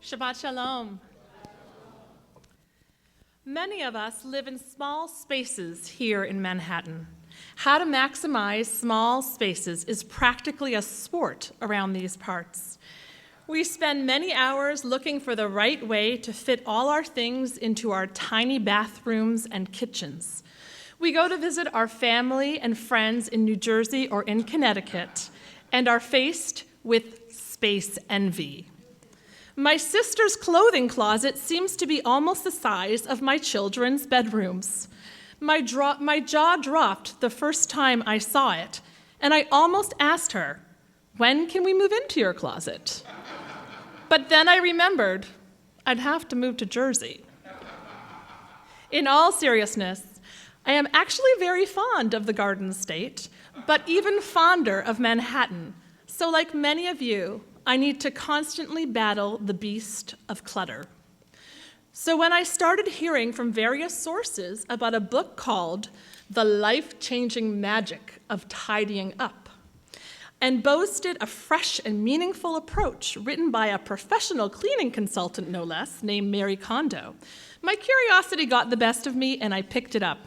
Shabbat Shalom. Many of us live in small spaces here in Manhattan. How to maximize small spaces is practically a sport around these parts. We spend many hours looking for the right way to fit all our things into our tiny bathrooms and kitchens. We go to visit our family and friends in New Jersey or in Connecticut and are faced with space envy. My sister's clothing closet seems to be almost the size of my children's bedrooms. My jaw dropped the first time I saw it, and I almost asked her, "When can we move into your closet?" But then I remembered I'd have to move to Jersey. In all seriousness, I am actually very fond of the Garden State, but even fonder of Manhattan. So like many of you, I need to constantly battle the beast of clutter. So when I started hearing from various sources about a book called The Life-Changing Magic of Tidying Up, and boasted a fresh and meaningful approach written by a professional cleaning consultant, no less, named Mary Kondo, my curiosity got the best of me and I picked it up.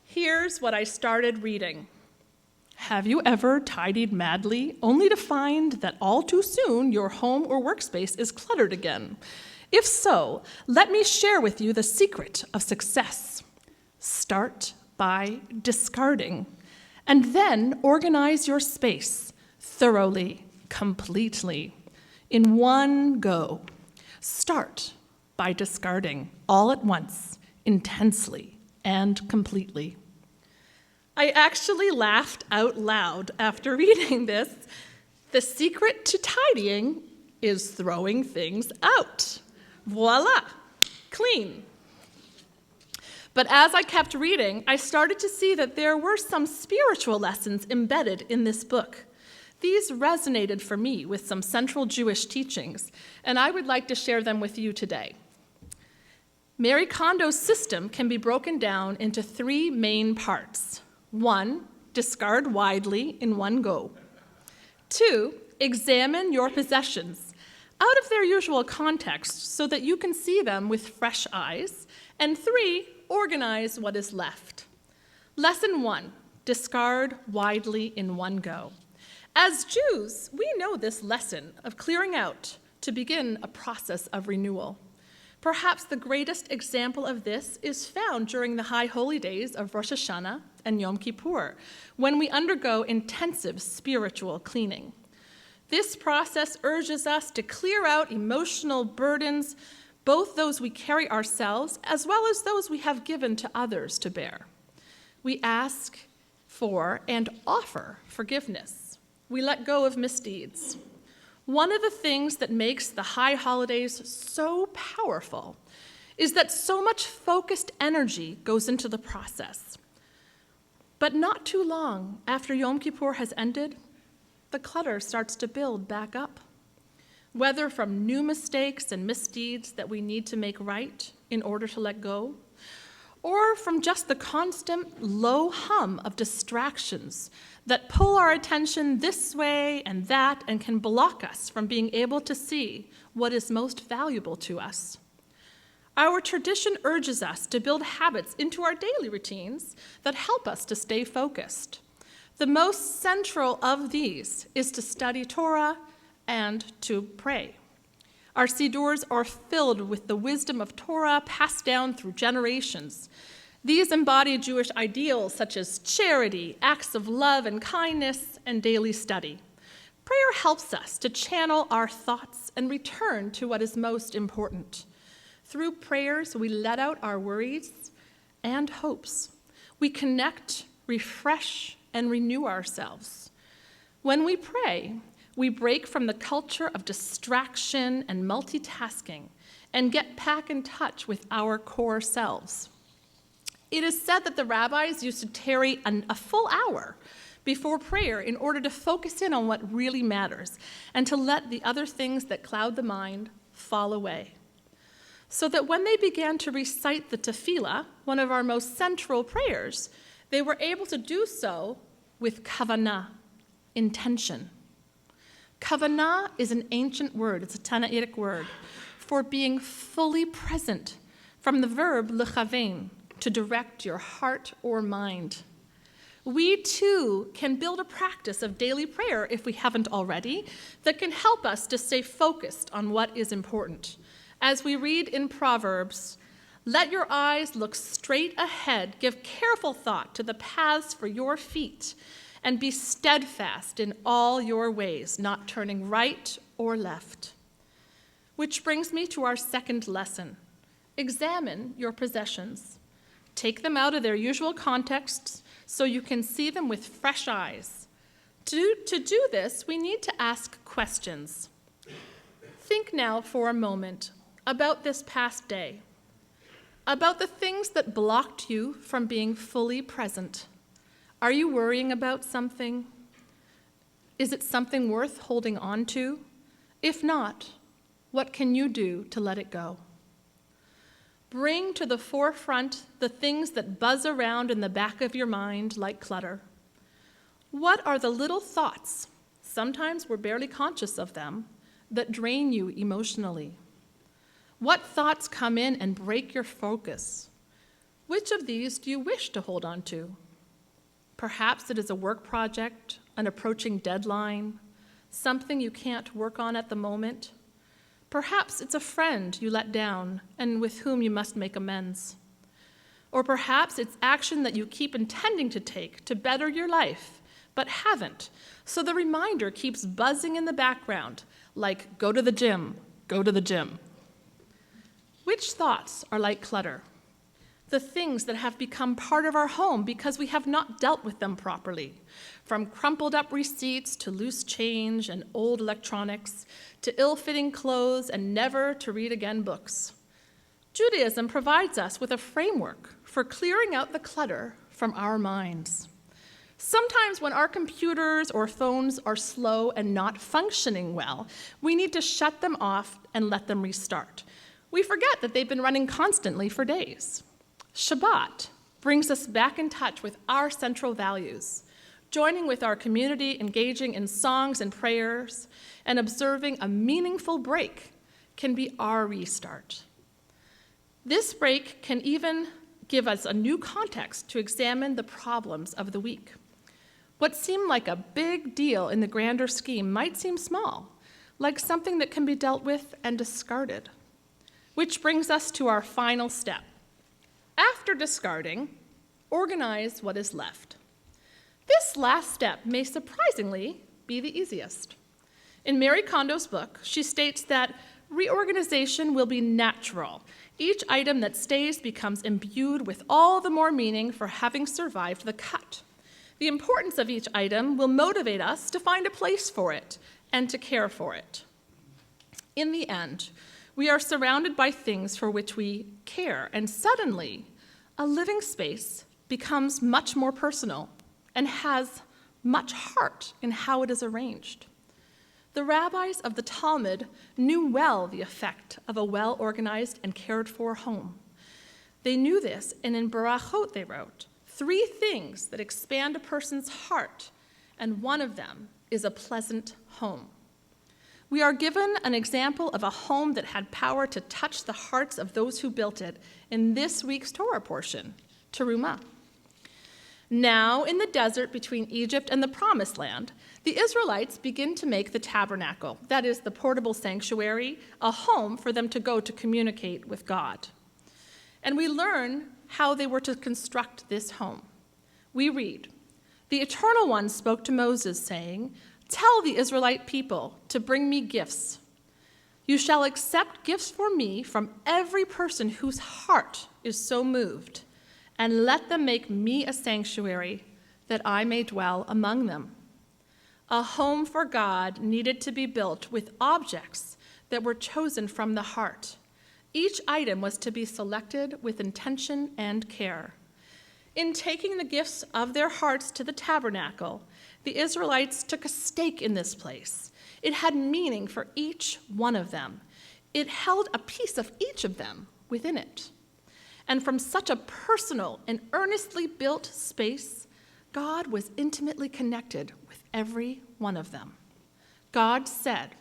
Here's what I started reading. Have you ever tidied madly, only to find that all too soon your home or workspace is cluttered again? If so, let me share with you the secret of success. Start by discarding, and then organize your space thoroughly, completely, in one go. Start by discarding all at once, intensely, and completely. I actually laughed out loud after reading this. The secret to tidying is throwing things out. Voila, clean. But as I kept reading, I started to see that there were some spiritual lessons embedded in this book. These resonated for me with some central Jewish teachings, and I would like to share them with you today. Mary Kondo's system can be broken down into three main parts. 1, discard widely in one go. 2, examine your possessions out of their usual context so that you can see them with fresh eyes. And 3, organize what is left. Lesson 1, discard widely in one go. As Jews, we know this lesson of clearing out to begin a process of renewal. Perhaps the greatest example of this is found during the high holy days of Rosh Hashanah and Yom Kippur, when we undergo intensive spiritual cleaning. This process urges us to clear out emotional burdens, both those we carry ourselves as well as those we have given to others to bear. We ask for and offer forgiveness. We let go of misdeeds. One of the things that makes the high holidays so powerful is that so much focused energy goes into the process. But not too long after Yom Kippur has ended, the clutter starts to build back up. Whether from new mistakes and misdeeds that we need to make right in order to let go, or from just the constant low hum of distractions that pull our attention this way and that and can block us from being able to see what is most valuable to us. Our tradition urges us to build habits into our daily routines that help us to stay focused. The most central of these is to study Torah and to pray. Our Sidurs are filled with the wisdom of Torah passed down through generations. These embody Jewish ideals such as charity, acts of love and kindness, and daily study. Prayer helps us to channel our thoughts and return to what is most important. Through prayers, we let out our worries and hopes. We connect, refresh, and renew ourselves. When we pray, we break from the culture of distraction and multitasking and get back in touch with our core selves. It is said that the rabbis used to tarry a full hour before prayer in order to focus in on what really matters and to let the other things that cloud the mind fall away. So that when they began to recite the tefillah, one of our most central prayers, they were able to do so with kavanah, intention. Kavanah is an ancient word, it's a Tanaitic word, for being fully present, from the verb lechavein, to direct your heart or mind. We too can build a practice of daily prayer, if we haven't already, that can help us to stay focused on what is important. As we read in Proverbs, let your eyes look straight ahead, give careful thought to the paths for your feet, and be steadfast in all your ways, not turning right or left. Which brings me to our second lesson. Examine your possessions. Take them out of their usual contexts so you can see them with fresh eyes. To do this, we need to ask questions. Think now for a moment about this past day, about the things that blocked you from being fully present. Are you worrying about something? Is it something worth holding on to? If not, what can you do to let it go? Bring to the forefront the things that buzz around in the back of your mind like clutter. What are the little thoughts, sometimes we're barely conscious of them, that drain you emotionally? What thoughts come in and break your focus? Which of these do you wish to hold on to? Perhaps it is a work project, an approaching deadline, something you can't work on at the moment. Perhaps it's a friend you let down and with whom you must make amends. Or perhaps it's action that you keep intending to take to better your life, but haven't, so the reminder keeps buzzing in the background, like go to the gym, go to the gym. Which thoughts are like clutter? The things that have become part of our home because we have not dealt with them properly, from crumpled up receipts to loose change and old electronics, to ill-fitting clothes and never to read again books. Judaism provides us with a framework for clearing out the clutter from our minds. Sometimes when our computers or phones are slow and not functioning well, we need to shut them off and let them restart. We forget that they've been running constantly for days. Shabbat brings us back in touch with our central values, joining with our community, engaging in songs and prayers, and observing a meaningful break can be our restart. This break can even give us a new context to examine the problems of the week. What seemed like a big deal in the grander scheme might seem small, like something that can be dealt with and discarded. Which brings us to our final step. After discarding, organize what is left. This last step may surprisingly be the easiest. In Mary Kondo's book, she states that reorganization will be natural. Each item that stays becomes imbued with all the more meaning for having survived the cut. The importance of each item will motivate us to find a place for it and to care for it. In the end, we are surrounded by things for which we care, and suddenly, a living space becomes much more personal and has much heart in how it is arranged. The rabbis of the Talmud knew well the effect of a well-organized and cared-for home. They knew this, and in Barachot they wrote, 3 things that expand a person's heart, and one of them is a pleasant home. We are given an example of a home that had power to touch the hearts of those who built it in this week's Torah portion, Terumah. Now, in the desert between Egypt and the Promised Land, the Israelites begin to make the tabernacle, that is, the portable sanctuary, a home for them to go to communicate with God. And we learn how they were to construct this home. We read, "The Eternal One spoke to Moses, saying, 'Tell the Israelite people to bring me gifts. You shall accept gifts for me from every person whose heart is so moved, and let them make me a sanctuary that I may dwell among them.'" A home for God needed to be built with objects that were chosen from the heart. Each item was to be selected with intention and care. In taking the gifts of their hearts to the tabernacle, the Israelites took a stake in this place. It had meaning for each one of them. It held a piece of each of them within it. And from such a personal and earnestly built space, God was intimately connected with every one of them. God said,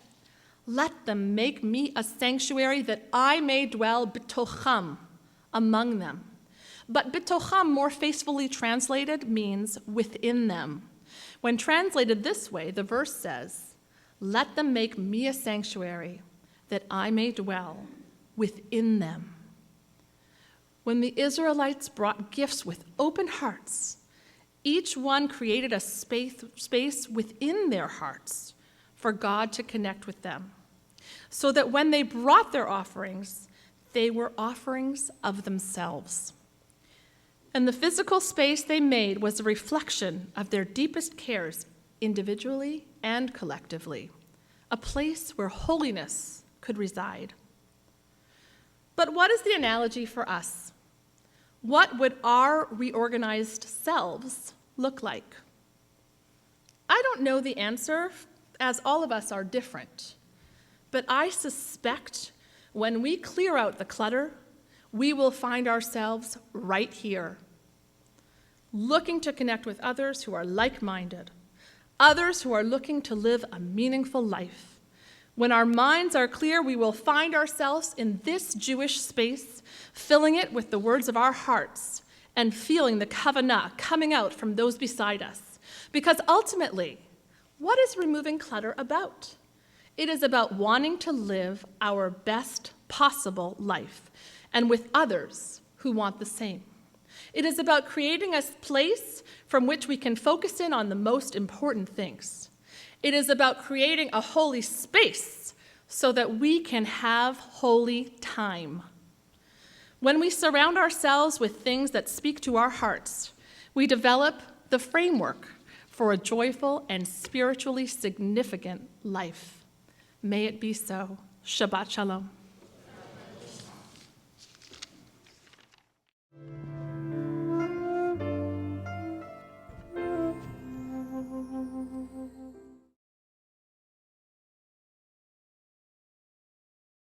"Let them make me a sanctuary that I may dwell bitocham, among them." But bitocham, more faithfully translated, means within them. When translated this way, the verse says, "Let them make me a sanctuary that I may dwell within them." When the Israelites brought gifts with open hearts, each one created a space within their hearts for God to connect with them, so that when they brought their offerings, they were offerings of themselves. And the physical space they made was a reflection of their deepest cares, individually and collectively, a place where holiness could reside. But what is the analogy for us? What would our reorganized selves look like? I don't know the answer, as all of us are different. But I suspect when we clear out the clutter, we will find ourselves right here, looking to connect with others who are like-minded, others who are looking to live a meaningful life. When our minds are clear, we will find ourselves in this Jewish space, filling it with the words of our hearts and feeling the kavanah coming out from those beside us. Because ultimately, what is removing clutter about? It is about wanting to live our best possible life, and with others who want the same. It is about creating a place from which we can focus in on the most important things. It is about creating a holy space so that we can have holy time. When we surround ourselves with things that speak to our hearts, we develop the framework for a joyful and spiritually significant life. May it be so. Shabbat Shalom.